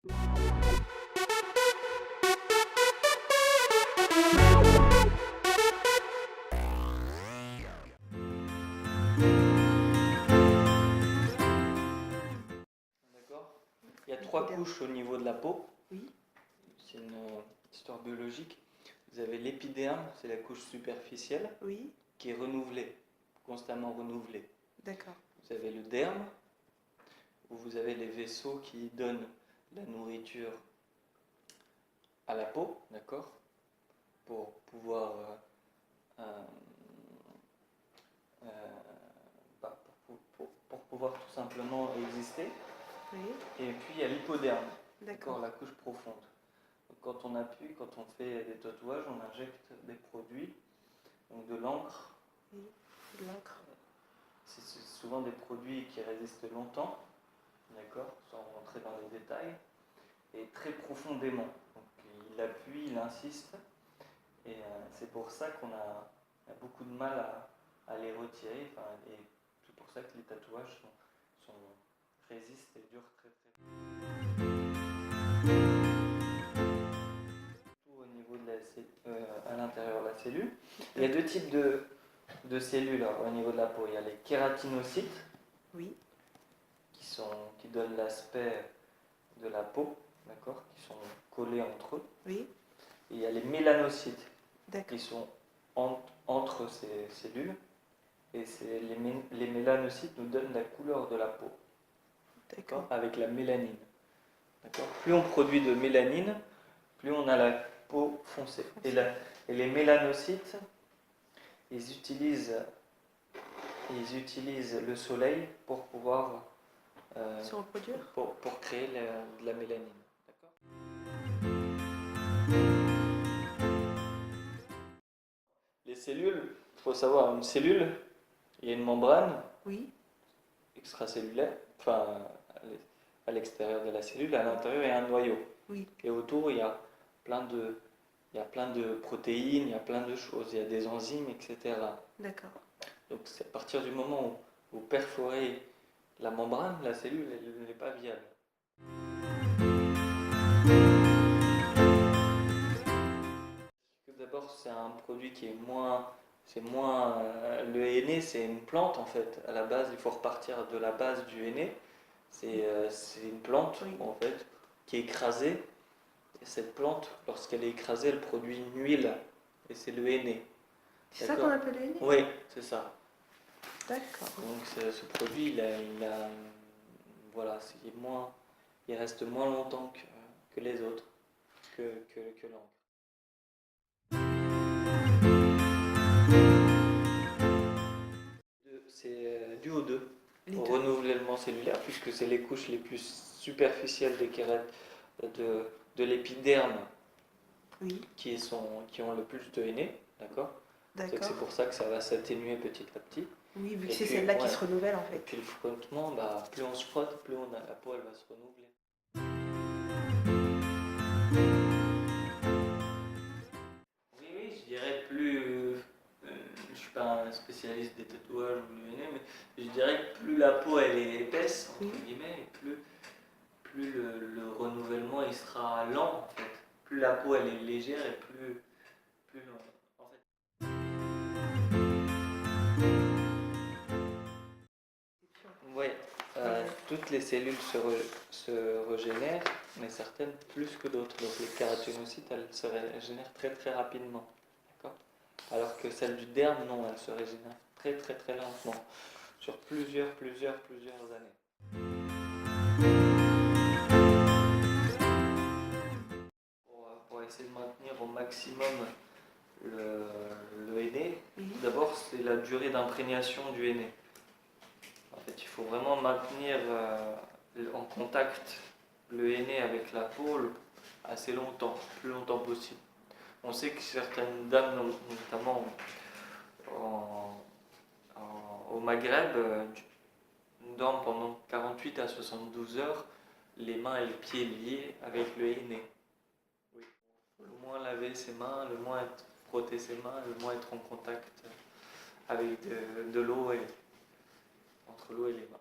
D'accord? Il y a 3 couches au niveau de la peau. Oui. C'est une histoire biologique. Vous avez l'épiderme, c'est la couche superficielle, Oui. qui est renouvelée, constamment renouvelée. D'accord. Vous avez le derme, où vous avez les vaisseaux qui donnent la nourriture à la peau, d'accord, pour pouvoir euh, pour pouvoir tout simplement exister. Oui. Et puis il y a l'hypoderme, D'accord, la couche profonde. Donc, quand on appuie, quand on fait des tatouages, on injecte des produits, donc de l'encre. Oui, de l'encre. C'est souvent des produits qui résistent longtemps, d'accord, sans rentrer dans les détails, et très profondément. Donc il appuie, il insiste, et c'est pour ça qu'on a beaucoup de mal à les retirer, et c'est pour ça que les tatouages résistent et durent très très longtemps. Au niveau à l'intérieur de la cellule, il y a 2 types de cellules au niveau de la peau. Il y a les kératinocytes, oui, qui donnent l'aspect de la peau, d'accord, qui sont collés entre eux. oui. Et il y a les mélanocytes D'accord. qui sont entre ces cellules. Et les mélanocytes nous donnent la couleur de la peau, d'accord, avec la mélanine. D'accord. Plus on produit de mélanine, plus on a la peau foncée. Et les mélanocytes, ils utilisent le soleil pour pouvoir se reproduire pour créer de la mélanine. D'accord. Les cellules, il faut savoir, une cellule, il y a une membrane oui, extracellulaire, enfin à l'extérieur de la cellule, à l'intérieur il y a un noyau. oui. Et autour il y a plein de protéines, il y a plein de choses, il y a des enzymes, etc. D'accord. Donc c'est à partir du moment où vous perforez la membrane, la cellule, elle n'est pas viable. D'abord, c'est un produit qui est moins... le henné, c'est une plante en fait. À la base, il faut repartir de la base du henné. C'est une plante Oui. en fait qui est écrasée. Et cette plante, lorsqu'elle est écrasée, elle produit une huile. Et c'est le henné. C'est ça qu'on appelle le henné? Oui, c'est ça. D'accord. Donc ce produit, voilà, il reste moins longtemps que les autres, que l'encre. C'est dû aux deux, au renouvellement cellulaire, puisque c'est les couches les plus superficielles de l'épiderme oui. qui ont le plus de henné, d'accord. C'est pour ça que ça va s'atténuer petit à petit. Oui, vu que c'est celle-là qui se renouvelle en fait. Et puis le frottement, plus on se frotte, plus la peau elle va se renouveler. Oui, je dirais plus... je suis pas un spécialiste des tatouages ou du henné, mais je dirais que plus la peau elle est épaisse, entre guillemets, et plus le renouvellement il sera lent en fait. Plus la peau elle est légère et plus lent. En fait. Oui, toutes les cellules se régénèrent, mais certaines plus que d'autres. Donc les kératinocytes, elles se régénèrent très très rapidement. Alors que celle du derme, non, elle se régénère très très très lentement, sur plusieurs années. Pour essayer de maintenir au maximum le henné, d'abord c'est la durée d'imprégnation du henné. En fait, il faut vraiment maintenir en contact le henné avec la peau assez longtemps, le plus longtemps possible. On sait que certaines dames, notamment au Maghreb, dorment pendant 48 à 72 heures, les mains et les pieds liés avec le henné. Oui. Le moins laver ses mains, le moins frotter ses mains, le moins être en contact avec de l'eau entre l'eau et les mains.